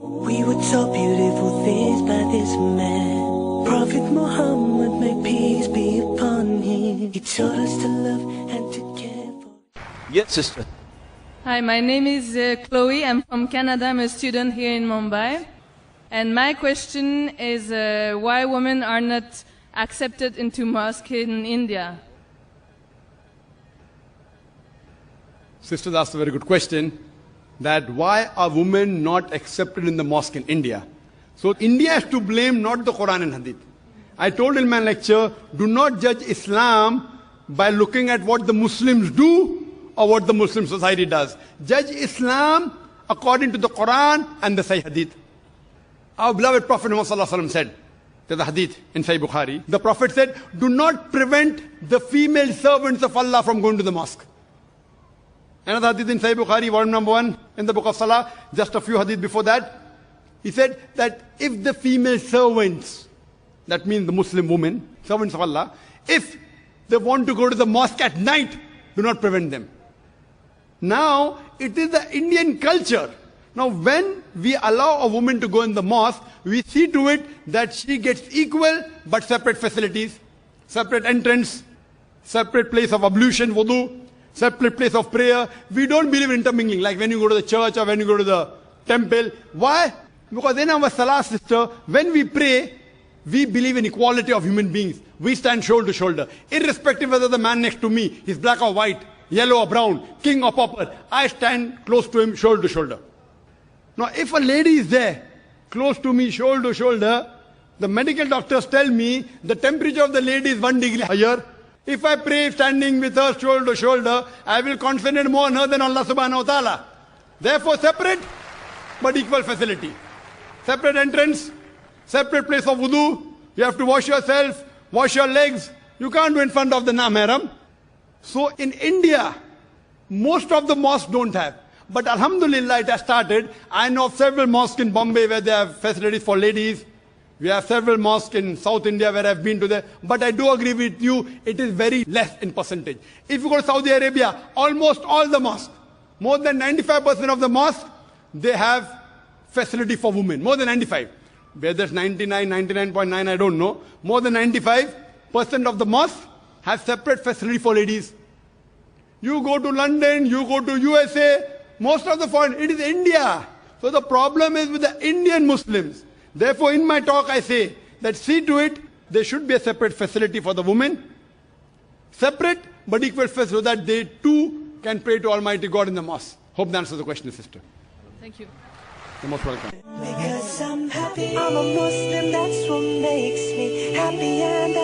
We were taught beautiful things by this man, Prophet Muhammad, may peace be upon him. He taught us to love and to care for. Yes, sister. Hi, my name is Chloe. I'm from Canada. I'm a student here in Mumbai. And my question is why women are not accepted into mosque in India? Sisters asked a very good question, that why are women not accepted in the mosque in India? So India has to blame, not the Quran and Hadith. I told in my lecture, do not judge Islam by looking at what the Muslims do or what the Muslim society does. Judge Islam according to the Quran and the Sahih Hadith. Our beloved Prophet Muhammad said, there's a hadith in Sahih Bukhari, the Prophet said, do not prevent the female servants of Allah from going to the mosque. Another hadith in Sahih Bukhari, volume number 1, in the book of Salah, just a few hadith before that, he said that if the female servants, that means the Muslim women, servants of Allah, if they want to go to the mosque at night, do not prevent them. Now, it is the Indian culture. Now, when we allow a woman to go in the mosque, we see to it that she gets equal but separate facilities, separate entrance, separate place of ablution, wudu, separate place of prayer. We don't believe in intermingling, like when you go to the church or when you go to the temple. Why? Because in our salah, sister, when we pray, we believe in equality of human beings. We stand shoulder to shoulder. Irrespective whether the man next to me is black or white, yellow or brown, king or pauper, I stand close to him, shoulder to shoulder. Now, if a lady is there, close to me, shoulder to shoulder, the medical doctors tell me the temperature of the lady is 1 degree higher. If I pray standing with her shoulder to shoulder, I will concentrate more on her than Allah subhanahu wa ta'ala. Therefore, separate but equal facility. Separate entrance, separate place of wudu. You have to wash yourself, wash your legs. You can't do in front of the Namaram. So in India, most of the mosques don't have. But alhamdulillah, it has started. I know of several mosques in Bombay where they have facilities for ladies. We have several mosques in South India where I've been to there. But I do agree with you, it is very less in percentage. If you go to Saudi Arabia, almost all the mosques, more than 95% of the mosques, they have facility for women. More than 95. Whether it's 99, 99.9, I don't know. More than 95% of the mosques have separate facility for ladies. You go to London, you go to USA, most of the foreign, it is India. So the problem is with the Indian Muslims. Therefore, in my talk, I say that see to it, there should be a separate facility for the women. Separate, but equal facility so that they too can pray to Almighty God in the mosque. Hope that answers the question, sister. Thank you. You're most welcome. Because I'm happy, I'm a Muslim, that's what makes me happy, and